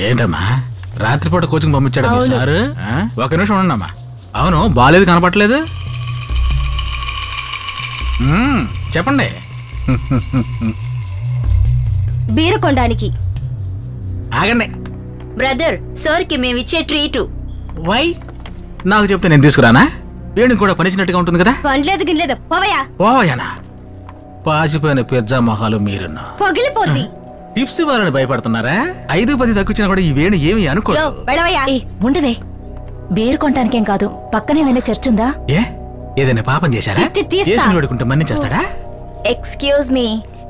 ఏంటమ్మా రాత్రిపూట కోచింగ్ పంపించాడు సార్? ఒక నిమిషం ఉండమ్మా. అవును బాలేదు కనపట్లేదు. చెప్పండి. బీరు కొనడానికి. ఆగండి బ్రదర్, సార్ కి మేము ఇచ్చే ట్రీట్. వై? నాకు చెప్తే నేను తీసుకురానా? వేణుకి కూడా పనిచ్చినట్టుగా ఉంటుంది కదా. పనిలేదు గినలేదు పోవయ్యా. పోవయ్యానా? పాసిపోయిన పిజ్జా మొహాలు మీరున్నా పగిలిపోద్ది. టిప్స్ ఇవ్వాలని భయపడుతున్నారా? 5-10 తక్కువచ్చినా కూడా ఈ వేణు ఏమి అనుకో. ఉండవే, బీరు కొనటానికేం కాదు, పక్కనే ఏమైనా చర్చ్ ఉందా? ఏదైనా పాపం చేశారా? చేసిన వేడుకుంటే మన్నించేస్తాడా? ఎక్స్క్యూజ్ మీ,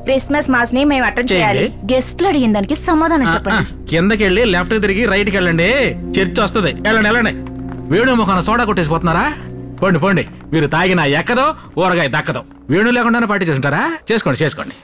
క్రిస్మస్ మాస్ ని మేము అటెండ్ చేయాలి. గెస్ట్లు అడిగిన దానికి సమాధానం చెప్పండి. కిందకి వెళ్ళి లెఫ్ట్ తిరిగి రైట్ కి వెళ్ళండి, చర్చ్ వస్తుంది. వెళ్ళండి. వేణు ముఖాన సోడా కొట్టేసిపోతున్నారా? పోండి పోండి. మీరు తాగిన ఎక్కదో ఊరగాయ దక్కదో. వేణు లేకుండానే పార్టీ చేసుకుంటారా? చేసుకోండి.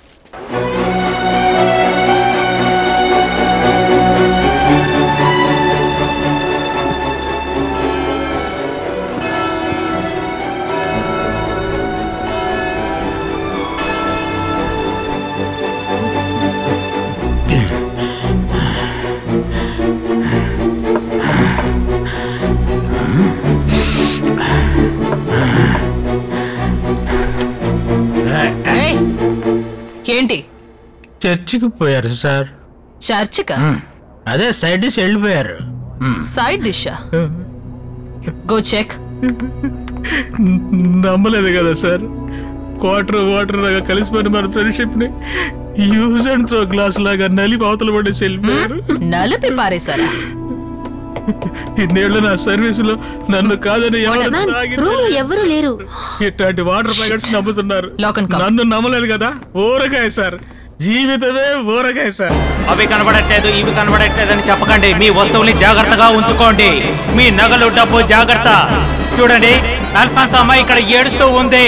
ఏంటి? చర్చికి పోయారు సార్. చర్చికా? అదే సైడ్ డిష్ వెళ్ళిపోయారు. సైడ్ డిషా? Go check. నమ్మలేదు కదా సార్. వాటర్ లాగా కలిసిపోయిన మన ఫ్రెండ్షిప్ ని యూజ్ అండ్ త్రో గ్లాస్ లాగా నలిపి అవతల పడేసి వెళ్ళిపోయారు. నలిపి పారేశారా? ఇన్నేళ్ళు నా సర్వీస్ లో నన్ను కాదని ఎవరు లేరు. ఇట్లాంటి వాటర్ ప్యాకెట్స్ నమ్ముతున్నారు. నన్ను నమ్మలేదు కదా. ఊరగాయ సార్, జీవితమే ఊరగాయ సార్. అవి కనబడట్లేదు, ఇవి కనబడట్లేదు అని చెప్పకండి. మీ వస్తువుల్ని జాగ్రత్తగా ఉంచుకోండి. మీ నగలు డబ్బు జాగ్రత్త. చూడండి, అల్ఫాన్స్ అమ్మాయి ఇక్కడ ఏడుస్తూ ఉంది.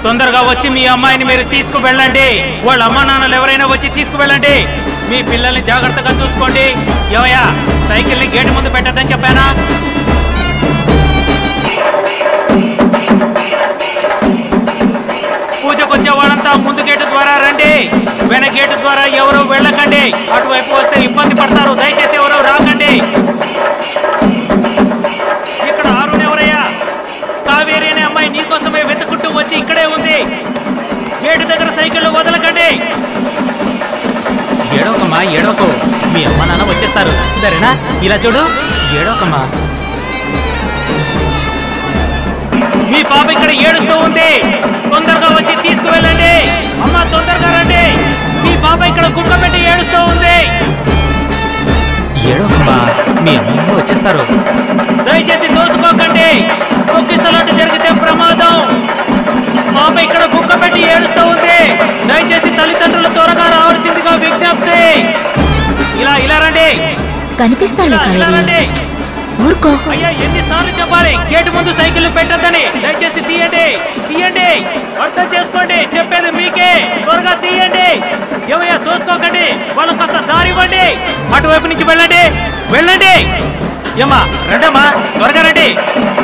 తొందరగా వచ్చి మీ అమ్మాయిని మీరు తీసుకువెళ్ళండి. వాళ్ళ అమ్మా నాన్నలు ఎవరైనా వచ్చి తీసుకువెళ్ళండి. మీ పిల్లల్ని జాగ్రత్తగా చూసుకోండి. ఏమయ్యా, సైకిల్ని గేటు ముందు పెట్టద్దని చెప్పానా? పూజకొచ్చే వాళ్ళంతా ముందు గేటు ద్వారా రండి. వెనక గేటు ద్వారా ఎవరు వెళ్ళకండి. అటువైపు వస్తే ఇబ్బంది పడతారు. దయచేసి ఎవరు రాకండి. ఇక్కడ ఆరుని ఎవరయ్యా? కావేరి అనే అమ్మాయి నీకోసమే వెతుకుంటూ వచ్చి ఇక్కడే ఉంది. గేటు దగ్గర సైకిల్ వదలకండి. ఏడోకమ్మా, ఏడోకు. మీ అమ్మ నాన్న వచ్చేస్తారు, సరేనా? ఇలా చూడు, ఏడోకమ్మా. మీ పాప ఇక్కడ ఏడుస్తూ ఉంది. తొందరగా వచ్చి తీసుకువెళ్ళండి. అమ్మ తొందరగా రండి. మీ పాప ఇక్కడ కుక్క పెట్టి ఏడుస్తూ ఉంది. ఏడోకమ్మా, మీ అమ్మ వచ్చేస్తారు. దయచేసి దోసుకోకండి. తొక్కిసలాట జరిగితే ప్రమాదం. పాప ఇక్కడ కుక్క పెట్టి ఏడుస్తూ ఉంది. దయచేసి తల్లిదండ్రులు త్వరగా రావాల్సిందిగా విజ్ఞప్తి. ఇలా రండి. కనిపిస్తాడు. అయ్యా, ఎన్నిసార్లు చెప్పాలి గేటు ముందు సైకిల్ పెట్టద్దని? దయచేసి తీయండి. అర్థం చేసుకోండి, చెప్పేది మీకే. త్వరగా తీయండి. ఏమయ్యా, తోసుకోకండి. వాళ్ళకి కాస్త దారి ఇవ్వండి. అటువైపు నుంచి వెళ్ళండి. ఏమ్మా, రండమ్మా, త్వరగా రండి.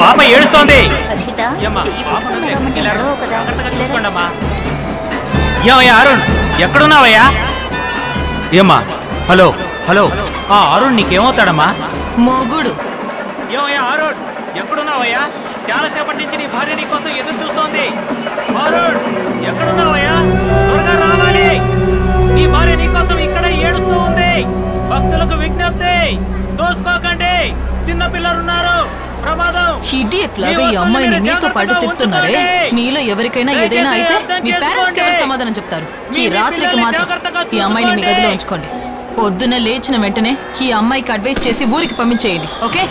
పాప ఏడుస్తోంది. చూసుకోండమ్మా. ఏమయ్యా అరుణ్, ఎక్కడున్నావయ్యా? ఏమ్మా, హలో. అరుణ్ నీకేమవుతాడమ్మా? మొగుడు. ఏమయ్యా అరుణ్, ఎక్కడున్నావయ్యా? చాలాసేపటి నుంచి నీ భార్య నీ కోసం ఎదురు చూస్తోంది. అరుణ్, ఎక్కడున్నావయ్యా? త్వరగా రావాలి. నీ భార్య నీ కోసం ఇక్కడ ఏడుస్తూ ఉంది. భక్తులకు విజ్ఞప్తి, దోసుకోకండి. చిన్న పిల్లలున్నారు, ప్రమాదం. ఇడియట్ లాగా ఈ అమ్మాయిని నీతో పాటు తిప్పుతున్నారే. మీలో ఎవరికైనా ఏదైనా అయితే మీ పేరెంట్స్ కి ఎవరు సమాధానం చెప్తారు? ఈ రాత్రికి మాత్రం ఈ అమ్మాయిని మీ గదిలో ఉంచుకోండి. పొద్దున లేచిన వెంటనే ఈ అమ్మాయికి అడ్వైస్ చేసి ఊరికి పంపించేయండి. ఓకే?